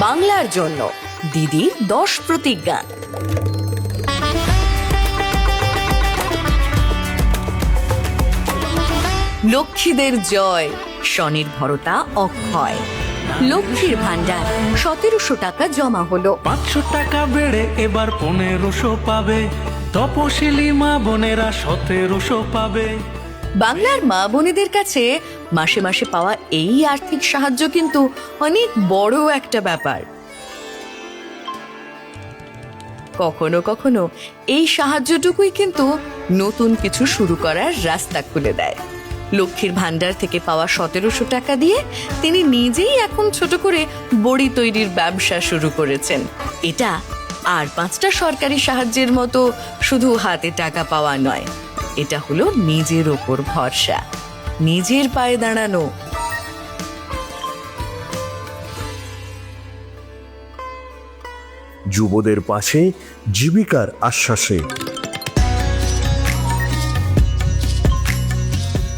বাংলার জন্য দিদির 10 প্রতিজ্ঞা। লক্ষ্মীদের জয়, স্বনির্ভরতা অক্ষয়। লক্ষ্মীর ভান্ডার 1700 টাকা জমা হলো। 500 টাকা বেড়ে এবার 1500 পাবে। তপশিলি মা বোনেরা 1700 পাবে। বাংলার মা বোনেদের কাছে মাসে মাসে পাওয়া এই আর্থিক সাহায্য কিন্তু অনেক বড় একটা ব্যাপার। কখনো কখনো এই সাহায্যটুকুই কিন্তু নতুন কিছু শুরু করার রাস্তা খুলে দেয়। লক্ষ্মীর ভান্ডার থেকে পাওয়া 1700 টাকা দিয়ে তিনি নিজেই এখন ছোট করে বড়ি তৈরির ব্যবসা শুরু করেছেন। এটা আর 5টা সরকারি সাহায্যের মতো শুধু হাতে টাকা পাওয়া নয়, এটা হলো নিজের ওপর ভরসা, নিজের পায়ে দাঁড়ানো। যুবদের পাশে জীবিকার আশ্বাসে।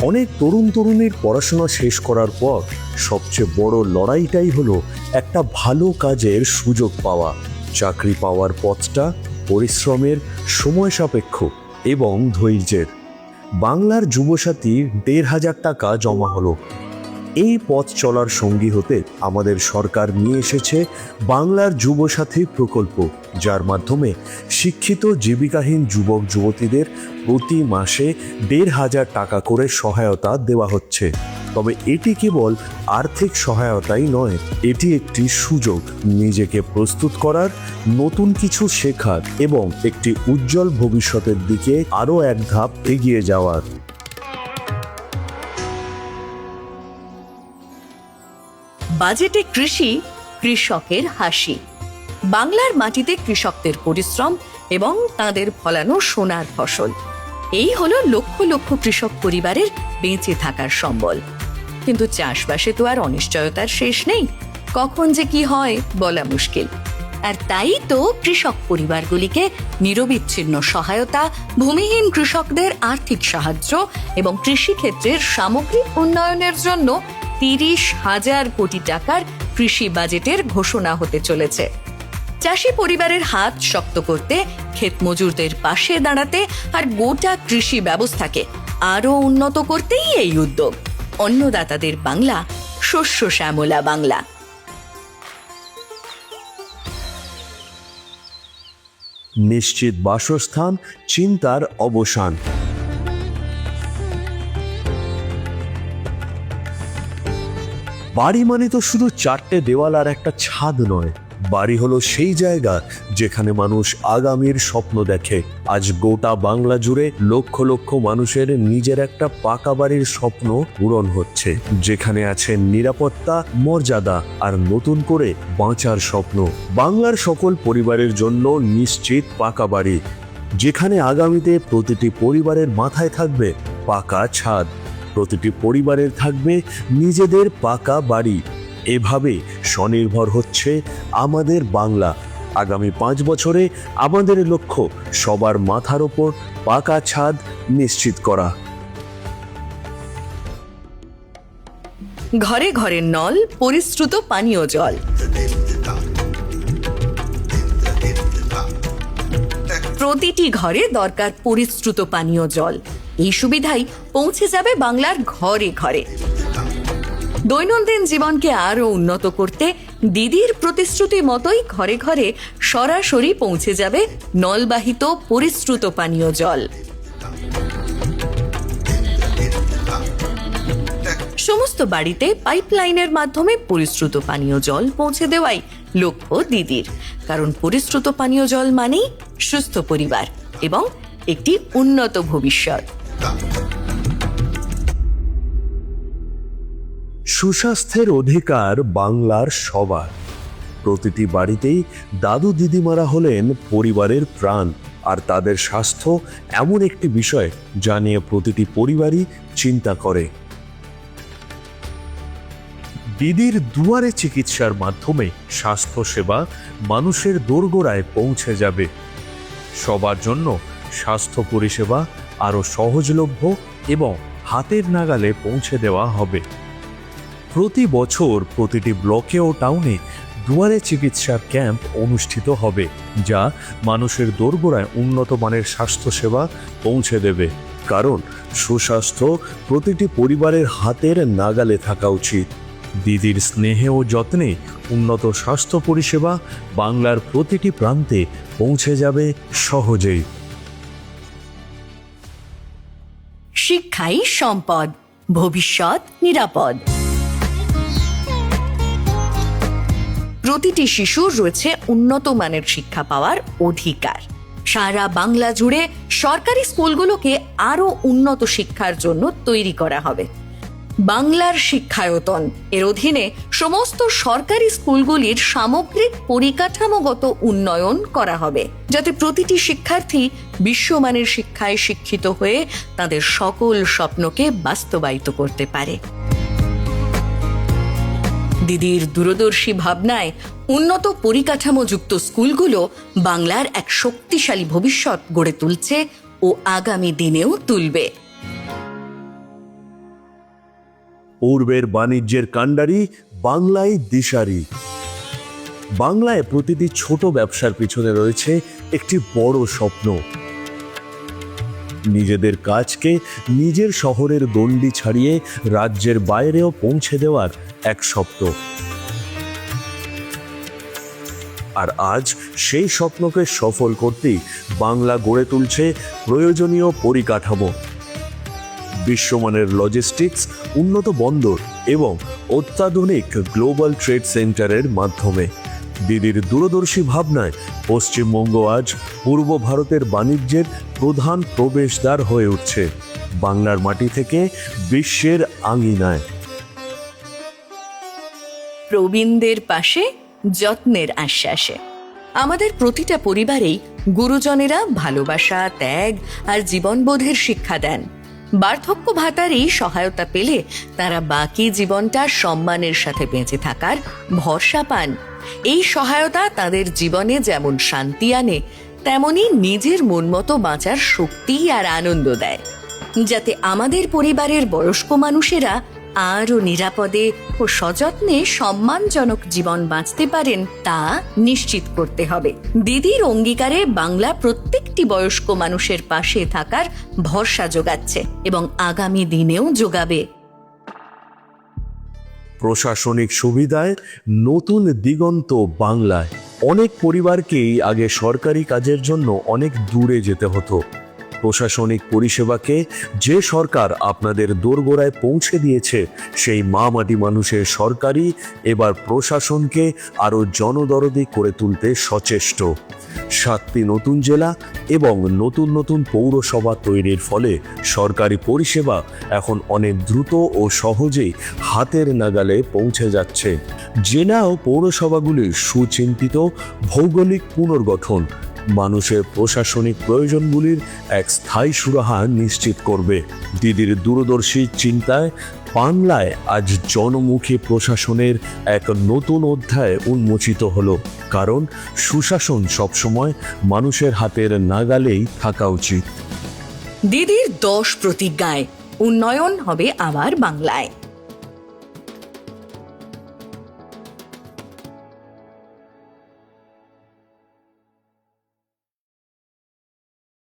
অনেক তরুণ তরুণীর পড়াশোনা শেষ করার পর সবচেয়ে বড় লড়াইটাই হলো একটা ভালো কাজের সুযোগ পাওয়া। চাকরি পাওয়ার পথটা পরিশ্রমের, সময় সাপেক্ষ এবং ধৈর্যের। বাংলার যুবসাথীর 1500 টাকা জমা হলো। এই পথ চলার সঙ্গী হতে আমাদের সরকার নিয়ে এসেছে বাংলার যুবসাথী প্রকল্প, যার মাধ্যমে শিক্ষিত জীবিকাহীন যুবক যুবতীদের প্রতি মাসে 1500 টাকা করে সহায়তা দেওয়া হচ্ছে। তবে এটি কেবল আর্থিক সহায়তাই নয়, এটি একটি সুযোগ নিজেকে প্রস্তুত করার, নতুন কিছু শেখার এবং একটি উজ্জ্বল ভবিষ্যতের দিকে আরও এক ধাপ এগিয়ে যাওয়ার। বাজেটে কৃষি, কৃষকের হাসি। বাংলার মাটিতে কৃষকদের পরিশ্রম এবং তাদের ফলানো সোনার ফসল, এই হলো লক্ষ লক্ষ কৃষক পরিবারের বেঁচে থাকার সম্বল। কিন্তু চাষবাসে তো আর অনিশ্চয়তার শেষ নেই, কখন যে কি হয় বলা মুশকিল। আর তাই তো কৃষক পরিবারগুলিকে নিরবিচ্ছিন্ন সহায়তা, ভূমিহীন কৃষকদের আর্থিক সাহায্য এবং কৃষিক্ষেত্রের সামগ্রিক উন্নয়নের জন্য 30,000 কোটি টাকার কৃষি বাজেটের ঘোষণা হতে চলেছে। চাষি পরিবারের হাত শক্ত করতে, ক্ষেত মজুরদের পাশে দাঁড়াতে আর গোটা কৃষি ব্যবস্থাকে আরো উন্নত করতেই এই উদ্যোগ। অন্নদাতাদের বাংলা, শস্য শ্যামলা বাংলা। নিশ্চিত বাসস্থান, চিন্তার অবসান। বাড়ি মানে তো শুধু 4টে দেওয়াল আর একটা ছাদ নয়। বাড়ি হলো সেই জায়গা যেখানে মানুষ আগামীর স্বপ্ন দেখে। আজ গোটা বাংলা জুড়ে লক্ষ লক্ষ মানুষের নিজের একটা পাকা বাড়ির স্বপ্ন পূরণ হচ্ছে, যেখানে আছে নিরাপত্তা, মর্যাদা আর নতুন করে বাঁচার স্বপ্ন। বাংলার সকল পরিবারের জন্য নিশ্চিত পাকা বাড়ি, যেখানে আগামীতে প্রতিটি পরিবারের মাথায় থাকবে পাকা ছাদ, প্রতিটি পরিবারের থাকবে নিজেদের পাকা বাড়ি। এভাবে স্বনির্ভর হচ্ছে আমাদের বাংলা। আগামী 5 বছরে আমাদের লক্ষ্য সবার মাথার ওপর পাকা ছাদ নিশ্চিত করা। ঘরে ঘরে নল, পরিশ্রুত পানীয় জল। প্রতিটি ঘরে দরকার পরিশ্রুত পানীয় জল। এই সুবিধাই পৌঁছে যাবে বাংলার ঘরে ঘরে। দৈনন্দিন জীবনকে আরো উন্নত করতে দিদির প্রতিশ্রুতি মতোই ঘরে ঘরে সরাসরি পৌঁছে যাবে নলবাহিত পরিশ্রুত পানীয় জল। সমস্ত বাড়িতে পাইপলাইনের মাধ্যমে পরিশ্রুত পানীয় জল পৌঁছে দেওয়াই লক্ষ্য দিদির। কারণ পরিশ্রুত পানীয় জল মানেই সুস্থ পরিবার এবং একটি উন্নত ভবিষ্যৎ। সুস্বাস্থ্যের অধিকার বাংলার সবার। প্রতিটি বাড়িতেই দাদু দিদিমারা হলেন পরিবারের প্রাণ, আর তাদের স্বাস্থ্য এমন একটি বিষয় যা নিয়ে প্রতিটি পরিবারই চিন্তা করে। দিদির দুয়ারে চিকিৎসার মাধ্যমে স্বাস্থ্যসেবা মানুষের দোরগোড়ায় পৌঁছে যাবে। সবার জন্য স্বাস্থ্য পরিষেবা আরও সহজলভ্য এবং হাতের নাগালে পৌঁছে দেওয়া হবে। প্রতি বছর প্রতিটি ব্লকে ও টাউনে দুয়ারে চিকিৎসা ক্যাম্প অনুষ্ঠিত হবে, যা মানুষের দোরগোড়ায় উন্নত মানের স্বাস্থ্যসেবা পৌঁছে দেবে। কারণ সুস্বাস্থ্য প্রতিটি পরিবারের হাতের নাগালে থাকা উচিত। দিদির স্নেহে ও যত্নে উন্নত স্বাস্থ্য পরিষেবা বাংলার প্রতিটি প্রান্তে পৌঁছে যাবে সহজেই। শিক্ষাই সম্পদ, ভবিষ্যৎ নিরাপদ। প্রতিটি শিশুর রয়েছে উন্নত মানের শিক্ষা পাওয়ার অধিকার। সারা বাংলা জুড়ে সরকারি স্কুলগুলোকে আরো উন্নত শিক্ষার জন্য তৈরি করা হবে। বাংলার শিক্ষায়তন এর অধীনে সমস্ত সরকারি স্কুলগুলির সামগ্রিক পরিকাঠামোগত উন্নয়ন করা হবে, যাতে প্রতিটি শিক্ষার্থী বিশ্বমানের শিক্ষায় শিক্ষিত হয়ে তাদের সকল স্বপ্নকে বাস্তবায়িত করতে পারে। দিদির দূরদর্শী ভাবনায় উন্নত পরিকাঠামোযুক্ত স্কুলগুলো বাংলার এক শক্তিশালী ভবিষ্যৎ গড়ে তুলছে ও আগামী দিনেও তুলবে। পূর্বের বাণিজ্যের কাণ্ডারি বাংলায় দিশারি। বাংলায় প্রতিটি ছোট ব্যবসার পিছনে রয়েছে একটি বড় স্বপ্ন। নিজেদের কাজকে নিজের শহরের গণ্ডি ছাড়িয়ে রাজ্যের বাইরেও পৌঁছে দেওয়ার এক স্বপ্ন। আর আজ সেই স্বপ্নকে সফল করতেই বাংলা গড়ে তুলছে প্রয়োজনীয় পরিকাঠামো, বিশ্বমানের লজিস্টিক্স, উন্নত বন্দর এবং অত্যাধুনিক গ্লোবাল ট্রেড সেন্টারের মাধ্যমে। দিদির দূরদর্শী ভাবনায় পশ্চিমবঙ্গ আজ পূর্ব ভারতের বাণিজ্যের প্রধান প্রবেশদ্বার হয়ে উঠছে, বাংলার মাটি থেকে বিশ্বের আঙিনায়। প্রবীণদের পাশে যত্নের আশ্বাসে আমাদের প্রতিটা পরিবারেই গুরুজনেরা ভালোবাসা, ত্যাগ আর জীবনবোধের শিক্ষা দেন। বার্ধক্য ভাতার এই সহায়তা পেলে তারা বাকি জীবনটা সম্মানের সাথে বেঁচে থাকার ভরসা পান। এই সহায়তা তাদের জীবনে যেমন শান্তি আনে, তেমনি নিজের মন মতো বাঁচার শক্তি আর আনন্দ দেয়। যাতে আমাদের পরিবারের বয়স্ক মানুষেরা আরও নিরাপদে ও সযত্নে সম্মানজনক জীবন বাঁচতে পারেন, তা নিশ্চিত করতে হবে। দিদির অঙ্গীকারে বাংলা প্রত্যেকটি বয়স্ক মানুষের পাশে থাকার ভরসা যোগাচ্ছে এবং আগামী দিনেও যোগাবে। প্রশাসনিক সুবিধায় নতুন দিগন্ত বাংলায়। অনেক পরিবারকেই আগে সরকারি কাজের জন্য অনেক দূরে যেতে হতো। প্রশাসনিক পরিষেবাকে যে সরকার আপনাদের দোরগোড়ায় পৌঁছে দিয়েছে, সেই মা মাটি মানুষের সরকারই এবার প্রশাসনকে আরও জনদরদি করে তুলতে সচেষ্ট। 7টি নতুন জেলা এবং নতুন নতুন পৌরসভা তৈরির ফলে সরকারি পরিষেবা এখন অনেক দ্রুত ও সহজেই হাতের নাগালে পৌঁছে যাচ্ছে। জেলা ও পৌরসভাগুলির সুচিন্তিত ভৌগোলিক পুনর্গঠন মানুষের প্রশাসনিক প্রয়োজনগুলির এক স্থায়ী সুরাহা নিশ্চিত করবে। দিদির দূরদর্শী চিন্তায় বাংলায় আজ জনমুখী প্রশাসনের এক নতুন অধ্যায় উন্মোচিত হলো। কারণ সুশাসন সবসময় মানুষের হাতের নাগালেই থাকা উচিত। দিদির 10 প্রতিজ্ঞায় উন্নয়ন হবে আবার বাংলায়।